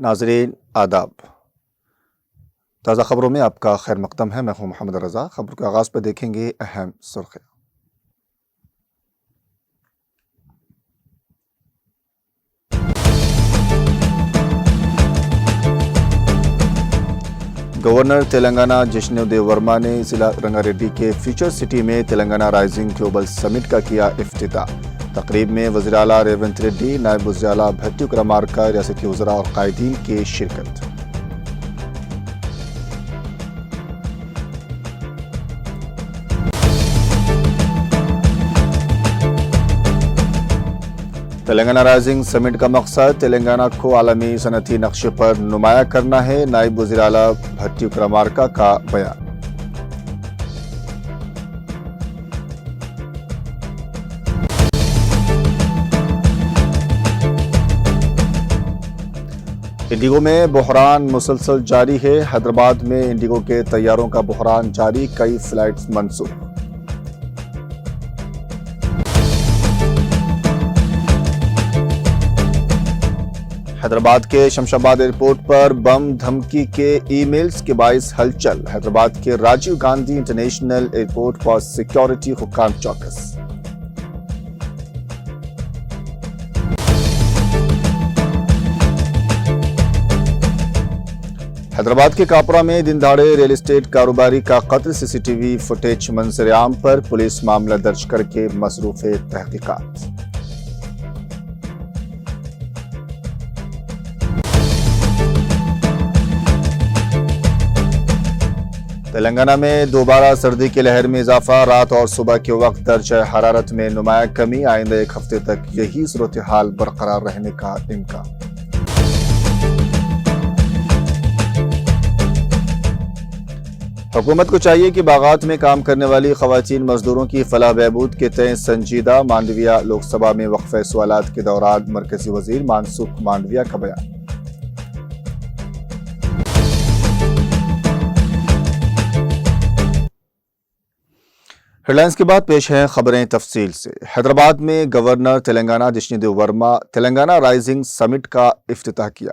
नाज़रीन आदाब। ताज़ा खबरों में आपका खैर मकदम है। मैं हूं मोहम्मद रज़ा। खबर के आगाज़ पर देखेंगे अहम सुर्खियां। गवर्नर तेलंगाना जिष्णुदेव वर्मा ने जिला रंगारेड्डी के फ्यूचर सिटी में तेलंगाना राइजिंग ग्लोबल समिट का किया इफ्तिताह। तकरीब में वज़ीर आला रेवंत रेड्डी, नायब वज़ीर आला भट्टी विक्रमार्का, रियासती वज़रा और कायदीन की शिरकत। तेलंगाना राइजिंग समिट का मकसद तेलंगाना को आलमी सनती नक्शे पर नुमाया करना है। नायब वज़ीर आला भट्टी विक्रमार्का का बयान। इंडिगो में बहरान मुसलसल जारी है। हैदराबाद में इंडिगो के तैयारों का बहरान जारी, कई फ्लाइट्स मनसूख। हैदराबाद के शमशाबाद एयरपोर्ट पर बम धमकी के ईमेल्स के बाइस हलचल। हैदराबाद के राजीव गांधी इंटरनेशनल एयरपोर्ट पर सिक्योरिटी हुक्काम चौकस। हैदराबाद के कापरा में दिन दहाड़े रियल एस्टेट कारोबारी का कत्ल, सीसीटीवी फुटेज मंजर आम पर, पुलिस मामला दर्ज करके मसरूफ तहकीकात। तेलंगाना में दोबारा सर्दी की लहर में इजाफा, रात और सुबह के वक्त दर्जा हरारत में नुमाया कमी। आइंदा एक हफ्ते तक यही सूरत हाल बरकरार रहने का इम्कान। हुकूमत को चाहिए कि बागात में काम करने वाली खवातीन मजदूरों की फलाह बहबूद के तय संजीदा। मांडविया लोकसभा में वक्फे सवालात के दौरान मरकजी वजीर मानसुख मांडविया का बयान। हेडलाइंस के बाद पेश हैं खबरें तफसील से। हैदराबाद में governor Telangana Jishnu Dev Verma Telangana rising summit का इफ्तिताह किया।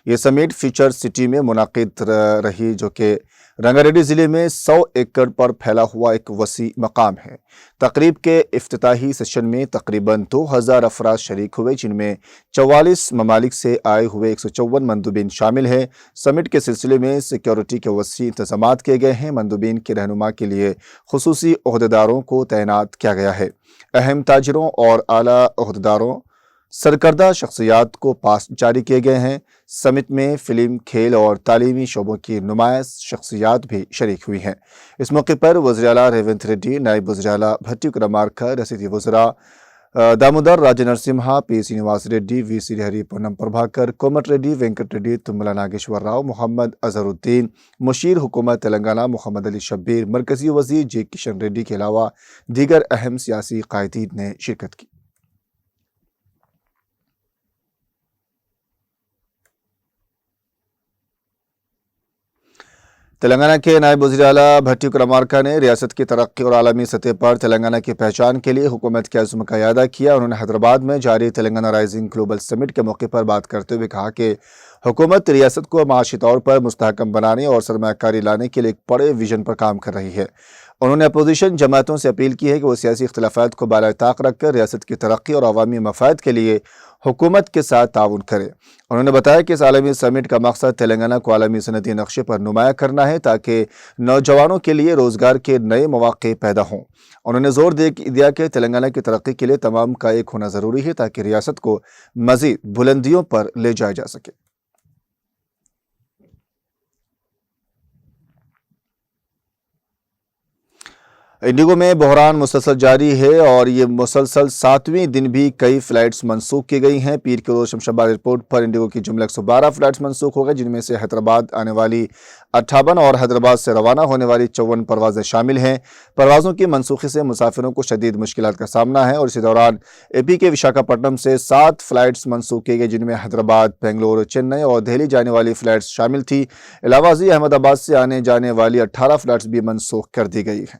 ये समिट फ्यूचर सिटी में मुनाकिद रही, जो कि रंगारेड्डी जिले में 100 एकड़ पर फैला हुआ एक वसी मकाम है। तकरीब के इफ्तिताही सेशन में तकरीबन 2000 अफराद शरीक हुए, जिनमें 44 ममालिक से आए हुए 154 मंदुबीन शामिल हैं। समिट के सिलसिले में सिक्योरिटी के वसी इंतजामात किए गए हैं। मंदुबीन के रहनुमा के लिए खुसूसी ओहदेदारों को तैनात किया गया है। अहम ताजिरों और आला ओहदेदारों सरकर्दा शख्सियात को पास जारी किए गए हैं। समिट में फिल्म, खेल और तालीमी शोबों की नुमाइश शख्सियात भी शरीक हुई हैं। इस मौके पर वज़ीर आला रेवंत रेड्डी, नायब वज़ीर आला भट्टी विक्रमार्का, रियासती वज़रा दामोदर राजनरसिम्हा, पी श्रीनिवास रेड्डी, वी श्रीहरि पोन्नम प्रभाकर, कोमट रेड्डी, वेंकट रेड्डी, तुम्मला नागेश्वर राव, मोहम्मद अजहरुद्दीन, मुशीर हुकूमत तेलंगाना मोहम्मद अली शब्बीर, मरकजी वज़ीर जी किशन रेड्डी के अलावा दीगर अहम सियासी कायदीन ने शिरकत की। तेलंगाना के नायब वज़ीर आला भट्टी विक्रमार्का ने रियासत की तरक्की और आलमी सतह पर तेलंगाना की पहचान के लिए हुकूमत के अज़्म का इयादा किया। उन्होंने हैदराबाद में जारी तेलंगाना राइजिंग ग्लोबल समिट के मौके पर बात करते हुए कहा कि हुकूमत रियासत को माशी तौर पर मुस्तहकम बनाने और सरमायाकारी लाने के लिए एक बड़े विजन पर काम कर रही है। उन्होंने अपोजिशन जमातों से अपील की है कि वो सियासी इख्तिलाफात को बाला ताक रखकर रियासत की तरक्की और अवामी मफाद के लिए हुकूमत के साथ ताउन करे। उन्होंने बताया कि इस आलमी समिट का मकसद तेलंगाना को आलमी सनती नक्शे पर नुमाया करना है, ताकि नौजवानों के लिए रोजगार के नए मौके पैदा हों। उन्होंने जोर दिया कि तेलंगाना की तरक्की के लिए तमाम का एक होना ज़रूरी है, ताकि रियासत को मज़ीद बुलंदियों पर ले जाया जा सके। इंडिगो में बहरान मुसलसल जारी है और ये मुसलसल 7वें दिन भी कई फ्लाइट्स मनसूख की गई हैं। पीर के रोज शमशाबाद एयरपोर्ट पर इंडिगो की जुमला 112 फ्लाइट्स मनसूख हो गई, जिनमें से हैदराबाद आने वाली 58 और हैदराबाद से रवाना होने वाली 54 परवाजें शामिल हैं। परवाज़ों की मनसूखी से मुसाफिरों को शदीद मुश्किलात का सामना है और इसी दौरान AP के विशाखापट्टनम से 7 फ्लाइट्स मनसूख की गई, जिनमें हैदराबाद, बेंगलुरु, चेन्नई और दिल्ली जाने वाली फ्लाइट्स शामिल थी। इलाहाबाद अहमदाबाद से आने जाने वाली 18 फ्लाइट्स भी मनसूख कर दी गई हैं।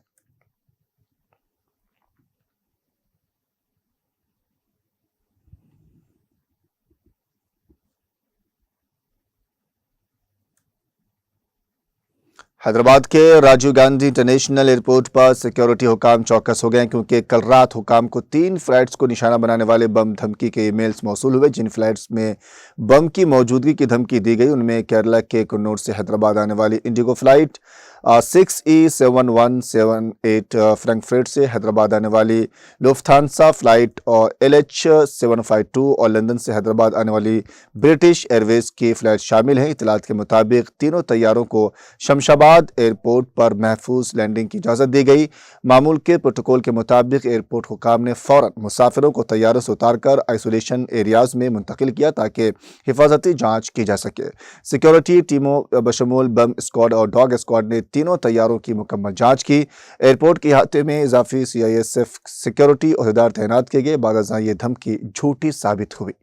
हैदराबाद के राजीव गांधी इंटरनेशनल एयरपोर्ट पर सिक्योरिटी हुकाम चौकस हो गए हैं क्योंकि कल रात हुकाम को 3 फ्लाइट्स को निशाना बनाने वाले बम धमकी के ईमेल्स मौसूल हुए। जिन फ्लाइट्स में बम की मौजूदगी की धमकी दी गई उनमें केरला के कन्नौज से हैदराबाद आने वाली इंडिगो फ्लाइट 6E7178 फ्रैंकफर्ट से हैदराबाद आने वाली लुफ्थांसा फ्लाइट और LH752 और लंदन से हैदराबाद आने वाली ब्रिटिश एयरवेज की फ्लाइट शामिल हैं। इत्तलात के मुताबिक तीनों तैयारों को शमशाबाद एयरपोर्ट पर महफूज लैंडिंग की इजाज़त दी गई। मामूल के प्रोटोकॉल के मुताबिक एयरपोर्ट हुकाम ने फ़ौरन मुसाफिरों को तैयारों से उतारकर आइसोलेशन एरियाज़ में मुंतकिल किया ताकि हिफाजती जाँच की जा सके। सिक्योरिटी टीमों बशमूल बम स्क्वाड और डॉग स्क्वाड ने तीनों तैयारों की मुकम्मल जांच की। एयरपोर्ट के अहाते में इजाफी CISF सिक्योरिटी अहदेदार तैनात किए गए। बाद अज़ां ये धमकी झूठी साबित हुई।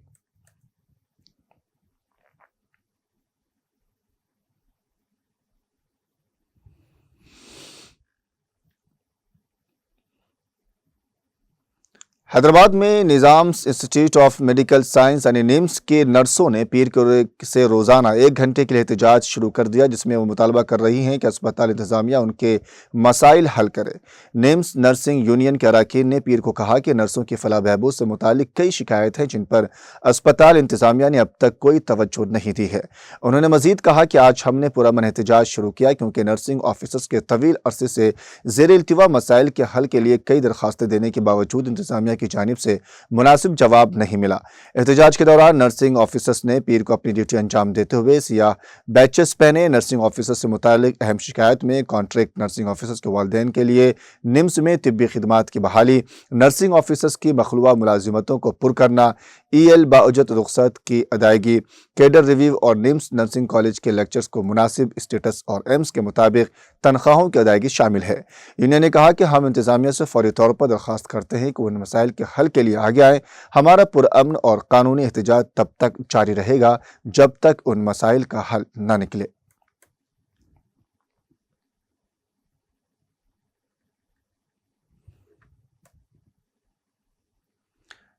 हैदराबाद में निज़ाम इंस्टीट्यूट ऑफ मेडिकल साइंस यानी निम्स के नर्सों ने पीर से रोज़ाना 1 घंटे के लिए एहतजाज शुरू कर दिया, जिसमें वो मुतालबा कर रही हैं कि अस्पताल इंतज़ामिया उनके मसाइल हल करे। निम्स नर्सिंग यूनियन के अरकान ने पीर को कहा कि नर्सों की फलाह बहबूद से मुतालिक कई शिकायत हैं जिन पर अस्पताल इंतज़ामिया ने अब तक कोई तवज्जो नहीं दी है। उन्होंने मज़ीद कहा कि आज हमने पुरअमन एहतजाज शुरू किया क्योंकि नर्सिंग ऑफिसर्स के तवील अरसे से ज़ेर इल्तिवा मसाइल के हल के लिए कई दरखास्तें देने के बावजूद इंतज़ामिया की जानिब से मुनासिब जवाब नहीं मिला। एहतजाज के दौरान नर्सिंग ऑफिसर्स ने पीर को अपनी ड्यूटी अंजाम देते हुए सियाह बैचेस पहने। नर्सिंग ऑफिसर्स से मुतालिक अहम शिकायत में कॉन्ट्रैक्ट नर्सिंग ऑफिसर्स के वालिदैन के लिए निम्स में तिब्बी खिदमात की बहाली, नर्सिंग ऑफिसर्स की मखलूआ मुलाजिमतों को पुर करना, EL बाउजत रुखसत की अदायगी, कैडर रिव्यू और निम्स नर्सिंग कॉलेज के लेक्चर्स को मुनासिब स्टेटस और एम्स के मुताबिक तनख्वाहों की अदायगी शामिल है। यूनियन ने कहा कि हम इंतज़ामिया से फौरी तौर पर दरख्वास्त करते हैं कि उन मसाइल के हल के लिए आगे आए। हमारा पुरअमन और कानूनी एहतजाज तब तक जारी रहेगा जब तक उन मसाइल का हल न निकले।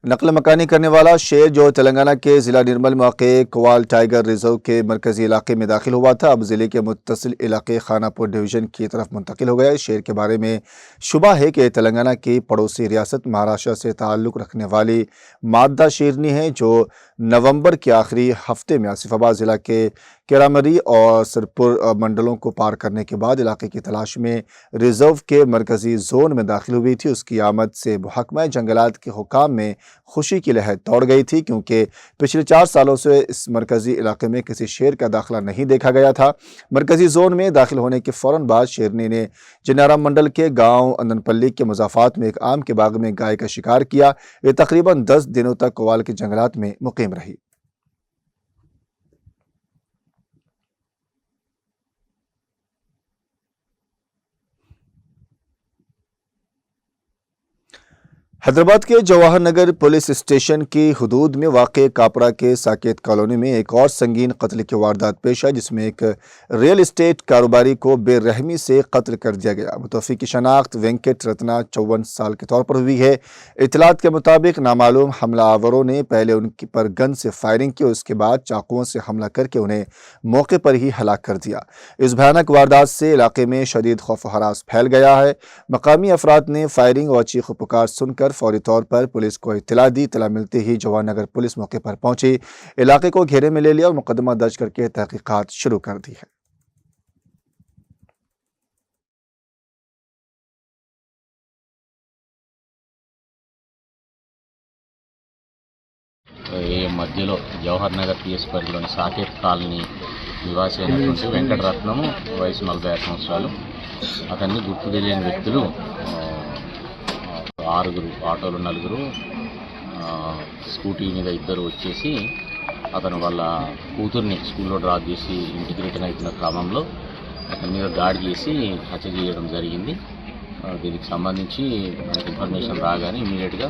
नकल मकानी करने वाला शेर जो तेलंगाना के ज़िला निर्मल में वाक़े कोवाल टाइगर रिजर्व के मरकज़ी इलाके में दाखिल हुआ था, अब ज़िले के मुत्तसिल इलाके खानापुर डिवीज़न की तरफ मुंतकिल हो गया। इस शेर के बारे में शुबा है कि तेलंगाना की पड़ोसी रियासत महाराष्ट्र से ताल्लुक़ रखने वाली मादा शेरनी है जो नवंबर के आखिरी हफ्ते में आसिफाबाद ज़िला के केरामरी और सिरपुर मंडलों को पार करने के बाद इलाके की तलाश में रिजर्व के मरकज़ी जोन में दाखिल हुई थी। उसकी आमद से महकमा जंगलात के हुकाम में खुशी की लहर दौड़ गई थी क्योंकि पिछले 4 सालों से इस मरकज़ी इलाके में किसी शेर का दाखिला नहीं देखा गया था। मरकज़ी जोन में दाखिल होने के फ़ौरन बाद शेरनी ने जिन्नाराम मंडल के गाँव अंदनपल्ली के मुज़ाफ़ात में एक आम के बाग में गाय का शिकार किया। ये तकरीबन 10 दिनों तक कोवाल के जंगलात में मुकीम रही। हैदराबाद के जवाहर नगर पुलिस स्टेशन की हुदूद में वाक़े कापड़ा के साकेत कॉलोनी में एक और संगीन कत्ल की वारदात पेश है जिसमें एक रियल इस्टेट कारोबारी को बेरहमी से कत्ल कर दिया गया। मुतवफ़्फ़ी की शनाख्त वेंकट रत्ना 54 साल के तौर पर हुई है। इत्तलात के मुताबिक नामालूम हमला आवरों ने पहले उनकी पर गन से फायरिंग की और उसके बाद चाकुओं से हमला करके उन्हें मौके पर ही हलाक कर दिया। इस भयानक वारदात से इलाके में शदीद खौफ हरास फैल गया है। मकामी अफराद ने फायरिंग और चीख पुकार सुनकर फौरी तौर पर पुलिस को इत्तला दी। इत्तला मिलते ही जवाहर नगर पुलिस मौके पर पहुंची, इलाके को घेरे में ले लिया और मुकदमा दर्ज करके तहकीकात शुरू कर दी है। ఈ మధ్యలో జవహర్ నగర్ PS పరిధిలోని సాకేత్ కాలనీ నివాసి అయినటువంటి వెంకటరత్నము వయసు 46 సంవత్సరాలు. అతన్ని గుర్తు తెలియని వ్యక్తులు 6 ఆటోలు 4 స్కూటీ మీద 2 వచ్చేసి అతను వాళ్ళ కూతుర్ని స్కూల్లో డ్రాప్ చేసి ఇంటికి రిటర్న్ అవుతున్న క్రమంలో అతని మీద దాడి చేసి హత్య చేయడం జరిగింది. దీనికి సంబంధించి మనకు ఇన్ఫర్మేషన్ రాగానే ఇమీడియట్గా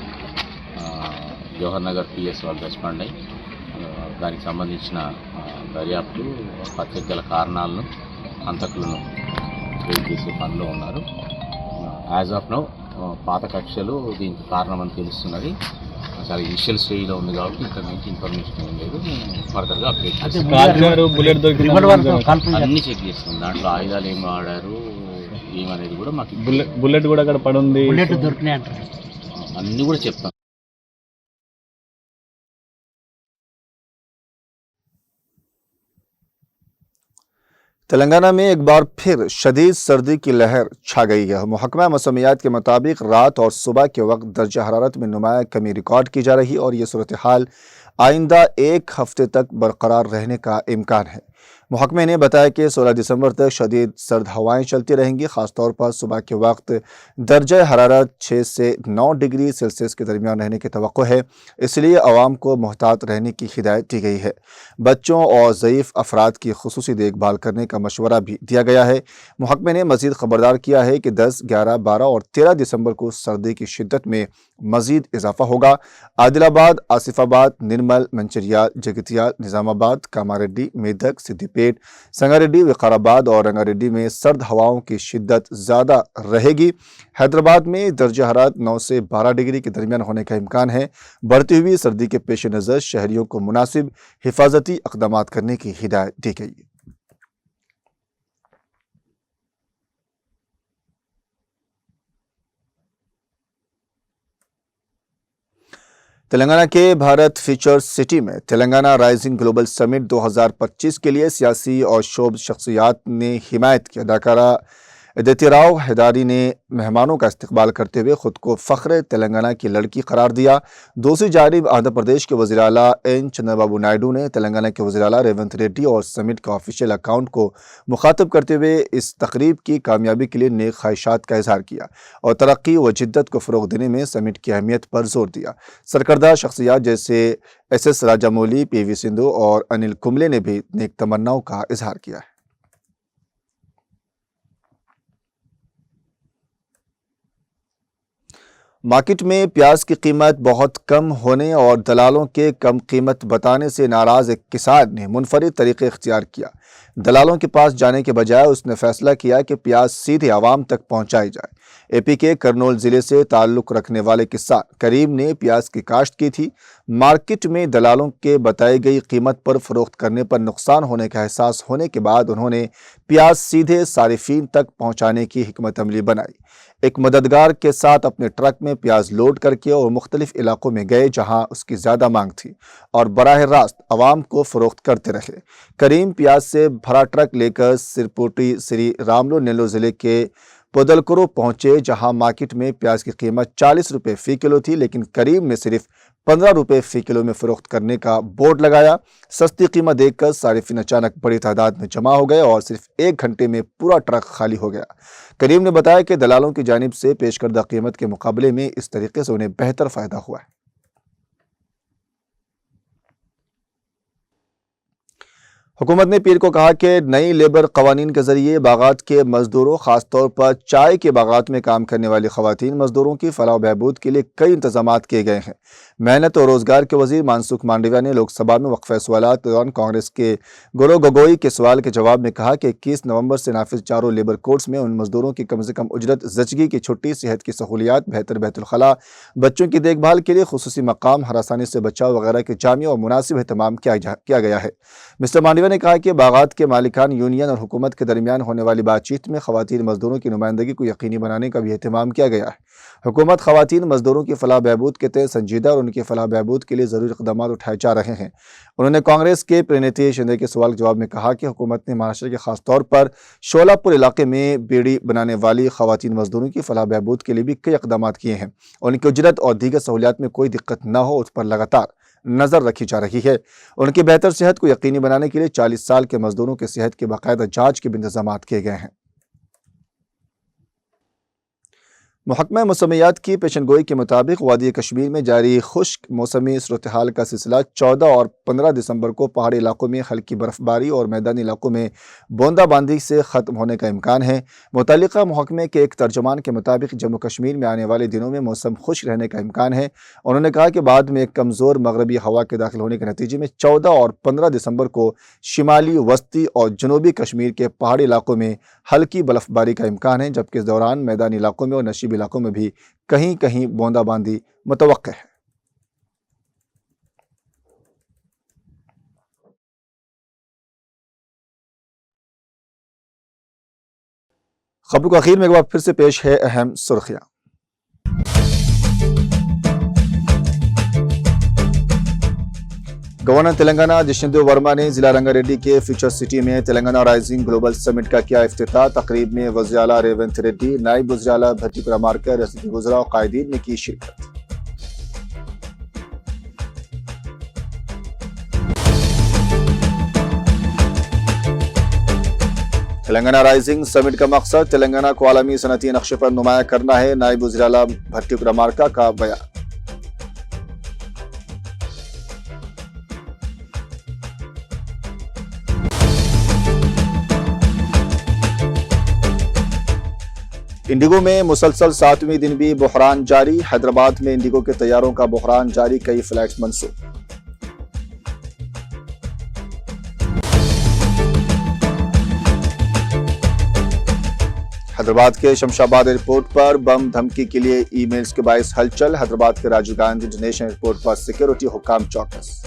జవహర్ నగర్ PS వాళ్ళు రెస్పాండ్ అయ్యి దానికి సంబంధించిన దర్యాప్తు హత్యకు గల కారణాలను హంతకులను ట్రేస్ చేసే పనిలో ఉన్నారు. యాజ్ ఆఫ్ నౌ పాత కక్షలు దీనికి కారణమని తెలుస్తున్నది. చాలా ఇనిషియల్ స్టేజ్లో ఉంది కాబట్టి ఇక్కడ నుంచి ఇన్ఫర్మేషన్ ఏం లేదు. ఫర్దర్గా అప్డేట్ అంటే చేస్తాం. కాల్చారు, బుల్లెట్ దొరికింది, అన్నీ చెక్ చేస్తాం. దాంట్లో ఆయుధాలు ఏం వాడారు ఏమనేది కూడా మాకు బుల్లెట్ కూడా అక్కడ పడి ఉంది, అన్నీ కూడా చెప్తాం. तेलंगाना में एक बार फिर शदीद सर्दी की लहर छा गई है। महकमा मौसमियात के मुताबिक रात और सुबह के वक्त दर्जा हरारत में नुमाया कमी रिकॉर्ड की जा रही है और ये सूरत हाल आइंदा एक हफ्ते तक बरकरार रहने का इम्कान है। महकमे ने बताया कि 16 दिसंबर तक शदीद सर्द हवाएं चलती रहेंगी। ख़ासतौर पर सुबह के वक्त दर्जा हरारत 6 से 9 डिग्री सेल्सियस के दरमियान रहने की तवक्को है, इसलिए आवाम को मुहतात रहने की हिदायत दी गई है। बच्चों और ज़ईफ़ अफराद की खुसूसी देखभाल करने का मशवरा भी दिया गया है। महकमे ने मज़ीद ख़बरदार किया है कि 10, 11, 12 और 13 दिसंबर को सर्दी की शिद्दत में मज़ीद इजाफा होगा। आदिलाबाद, आसिफाबाद, निर्मल, मंचिरियाल, जगितियाल, निज़ामाबाद, कामारेड्डी, मेदक, सिद्दीपेट, संगारेड्डी, विकाराबाद और रंगारेड्डी में सर्द हवाओं की शिद्दत ज़्यादा रहेगी। हैदराबाद में दर्जा हरारत 9 से 12 डिग्री के दरमियान होने का इम्कान है। बढ़ती हुई सर्दी के पेश नज़र शहरियों को मुनासिब हिफाजती इक़दामात करने की हिदायत दी गई है। तेलंगाना के भारत फ्यूचर सिटी में तेलंगाना राइजिंग ग्लोबल समिट 2025 के लिए सियासी और शोध शख्सियात ने हिमायत की। अदाकारा अदिति राव हैदारी ने मेहमानों का इस्तकबाल करते हुए खुद को फ़ख्र तेलंगाना की लड़की करार दिया। दूसरी जानिब आंध्र प्रदेश के वज़ीर आला एन चंद्रबाबू नायडू ने तेलंगाना के वज़ीर आला रेवंत रेड्डी और समिट के ऑफिशियल अकाउंट को मुखातब करते हुए इस तकरीब की कामयाबी के लिए नेक ख्वाहिशात का इजहार किया और तरक्की व जिद्दत को फ़रोग़ देने में समिट की अहमियत पर जोर दिया। सरकर्दा शख्सियात जैसे SS राजामौली, PV सिंधु और अनिल कुंबले ने भी नेक तमन्नाओं का इजहार किया है। मार्केट में प्याज की कीमत बहुत कम होने और दलालों के कम कीमत बताने से नाराज एक किसान ने मुनफरिद तरीक़े इख्तियार किया। दलालों के पास जाने के बजाय उसने फैसला किया कि प्याज सीधे आवाम तक पहुंचाई जाए। AP के करनूल ज़िले से ताल्लुक़ रखने वाले किसान करीम ने प्याज की काश्त की थी। मार्केट में दलालों के बताई गई कीमत पर फ़रोख्त करने पर नुकसान होने का एहसास होने के बाद उन्होंने प्याज सीधे सारिफीन तक पहुंचाने की हिकमत अमली बनाई। एक मददगार के साथ अपने ट्रक में प्याज लोड करके और मुख्तलिफ इलाकों में गए जहां उसकी ज़्यादा मांग थी और बराह रास्त आवाम को फ़रोख्त करते रहे। करीम प्याज से भरा ट्रक लेकर सिरपुटी श्री रामलो नेल्लोर ज़िले के पोदलकुरो पहुंचे जहां मार्केट में प्याज की कीमत 40 रुपये फ़ी किलो थी, लेकिन करीम ने सिर्फ 15 रुपये फ़ी किलो में फ़रोख्त करने का बोर्ड लगाया। सस्ती कीमत देखकर सारिफिन अचानक बड़ी तादाद में जमा हो गए और सिर्फ 1 घंटे में पूरा ट्रक खाली हो गया। करीम ने बताया कि दलालों की जानिब से पेश करदा कीमत के मुकाबले में इस तरीके से उन्हें बेहतर फ़ायदा हुआ है। हुकूमत ने पीर को कहा कि नई लेबर कवानीन के ज़रिए बागात के मज़दूरों, ख़ासतौर पर चाय के बागात में काम करने वाली ख़वातीन मज़दूरों की फलाह बहबूद के लिए कई इंतज़ामात किए गए हैं। मेहनत और रोज़गार के वज़ीर मानसुख मांडविया ने लोकसभा में वक्फ़े सवालात के दौरान कांग्रेस के गौरव गोगोई के सवाल के जवाब में कहा कि 21 नवंबर से नाफिज चारों लेबर कोड्स में उन मज़दूरों की कम से कम उजरत, ज़चगी की छुट्टी, सेहत की सहूलियात, बेहतर बैतुल-खला, बच्चों की देखभाल के लिए खुसूसी मकाम, हरासानी से बचाव वगैरह के जामी और मुनासिब एहतमाम किया गया है। मिस्टर मांडविया ने कहा कि बागात के मालिकान, यूनियन और हुकूमत के दरमियान होने वाली बातचीत में ख़वातीन मज़दूरों की नुमाइंदगी को यकीनी बनाने का भी एहतमाम किया गया है। हुकूमत ख़वातीन मज़दूरों की फलाह बहबूद के तहत संजीदा और उनकी फलाह बहबूद के लिए ज़रूरी इक़दामात उठाए जा रहे हैं। उन्होंने कांग्रेस के प्रणिति शिंदे के सवाल के जवाब में कहा कि हुकूमत ने महाराष्ट्र के खास तौर पर शोलापुर इलाके में बीड़ी बनाने वाली ख़वातीन मज़दूरों की फलाह बहबूद के लिए भी कई इक़दामात किए हैं। उनकी उजरत और दीगर सहूलियात में कोई दिक्कत न हो, उस पर लगातार नज़र रखी जा रही है। उनकी बेहतर सेहत को यकीनी बनाने के लिए 40 साल के मज़दूरों की सेहत की बाकायदा जाँच के भी इंतज़ामात किए गए हैं। महकमा मौसमियात की पेशनगोई के मुताबिक वादी कश्मीर में जारी खुश्क मौसमी सूरत हाल का सिलसिला 14 और 15 दिसंबर को पहाड़ी इलाकों में हल्की बर्फबारी और मैदानी इलाकों में बूंदाबांदी से ख़त्म होने का इम्कान है। मुतल्लिका महकमे के एक तर्जमान के मुताबिक जम्मू कश्मीर में आने वाले दिनों में मौसम खुश्क रहने का इम्कान है। उन्होंने कहा कि बाद में एक कमज़ोर मगरबी हवा के दाखिल होने के नतीजे में 14 और 15 दिसंबर को शिमाली, वस्ती और जनूबी कश्मीर के पहाड़ी इलाकों में हल्की बर्फबारी का इम्कान है, जबकि इस दौरान मैदानी इलाकों में और नशीबी इलाकों में भी कहीं कहीं बूंदाबांदी मुतवक्के है। खबर को आखिर में एक बार फिर से पेश है अहम सुर्खियां। गवर्नर तेलंगाना जिष्णुदेव वर्मा ने जिला रंगारेड्डी के फ्यूचर सिटी में तेलंगाना राइजिंग ग्लोबल समिट का किया इफ्तिताह। तकरीब में वज़ीर आला रेवंत रेड्डी, नायब वज़ीर आला भट्टी विक्रमार्का, रियासती वज़रा और कायदीन ने की शिरकत। तेलंगाना राइजिंग समिट का मकसद तेलंगाना को आलमी सनती नक्शे पर नुमाया करना है। नायब वज़ीर आला भट्टी विक्रमार्का का बयान। इंडिगो में मुसलसल 7वें दिन भी बहरान जारी। हैदराबाद में इंडिगो के तैयारों का बहरान जारी, कई फ्लाइट्स मंसूख। हैदराबाद के शमशाबाद एयरपोर्ट पर बम धमकी के लिए ईमेल्स के बायस हलचल। हैदराबाद के राजीव गांधी इंटरनेशनल एयरपोर्ट पर सिक्योरिटी हुक्काम चौकस।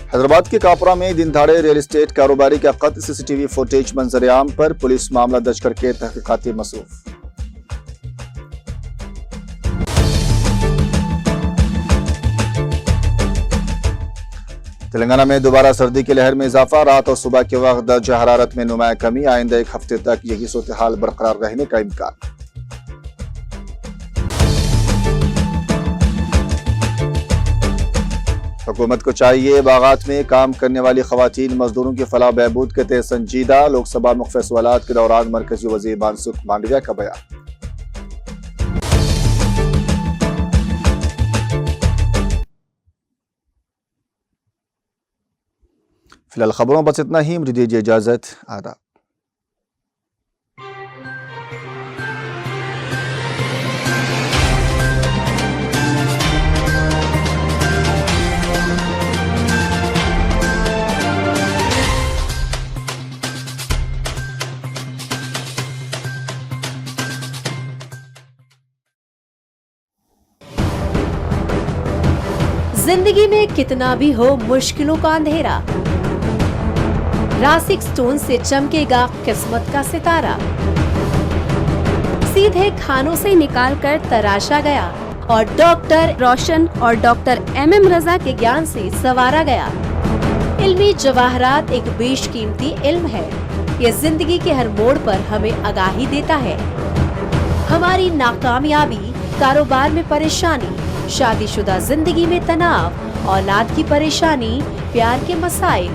हैदराबाद के कापरा में दिन दहाड़े रियल एस्टेट कारोबारी का कत्ल, सीसीटीवी फुटेज मंजर-ए-आम पर, पुलिस मामला दर्ज करके तहकीकात में मसरूफ। तेलंगाना में दोबारा सर्दी की लहर में इजाफा, रात और सुबह के वक्त दर्जा हरारत में नुमाया कमी। आइंदा एक हफ्ते तक यही सूरत हाल बरकरार रहने का इम्कान। हुकूमत को चाहिए बागात में काम करने वाली खवातीन मजदूरों की फलाह बहबूद के तहत संजीदा। लोकसभा मुख्य सवालात के दौरान मरकजी वजीर मनसुख मांडविया का बयान। फिलहाल खबरों बस इतना ही। मुझे दीजिए इजाजत। आदाब। जिंदगी में कितना भी हो मुश्किलों का अंधेरा, रासिक स्टोन से चमकेगा किस्मत का सितारा। सीधे खानों से निकाल कर तराशा गया और डॉक्टर रोशन और डॉक्टर MM रजा के ज्ञान से संवारा गया। इल्मी जवाहरात एक बेशकीमती इल्म है। ये जिंदगी के हर मोड़ पर हमें आगाही देता है। हमारी नाकामयाबी, कारोबार में परेशानी, शादीशुदा जिंदगी में तनाव, औलाद की परेशानी, प्यार के मसाइल,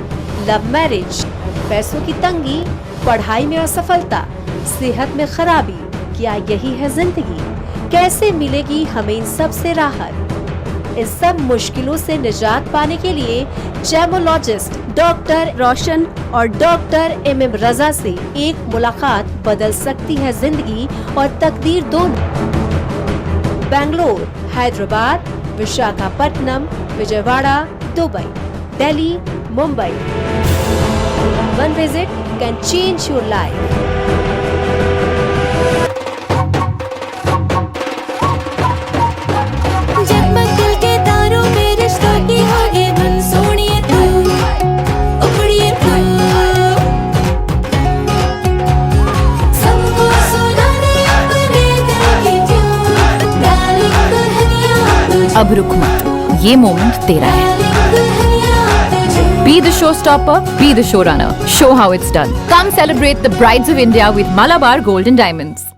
लव मैरिज, पैसों की तंगी, पढ़ाई में असफलता, सेहत में खराबी, क्या यही है जिंदगी? कैसे मिलेगी हमें इन सब से राहत? इन सब मुश्किलों से निजात पाने के लिए जेमोलॉजिस्ट डॉक्टर रोशन और डॉक्टर MM रजा से एक मुलाकात बदल सकती है जिंदगी और तकदीर दोनों। Bangalore, Hyderabad, Visakhapatnam, Vijayawada, Dubai, Delhi, Mumbai. One visit can change your life. जगमग दिल के तारों में रिश्तों की आगे धुन सोनिए तू, उखड़िए तू। सबको सुनाने अपने दिल की ट्यून, डार्लिंग दुल्हनिया तुझे। अब रुक मत, ये मोमेंट तेरा है। Be the showstopper, be the showrunner. Show how it's done. Come celebrate the Brides of India with Malabar Gold and Diamonds.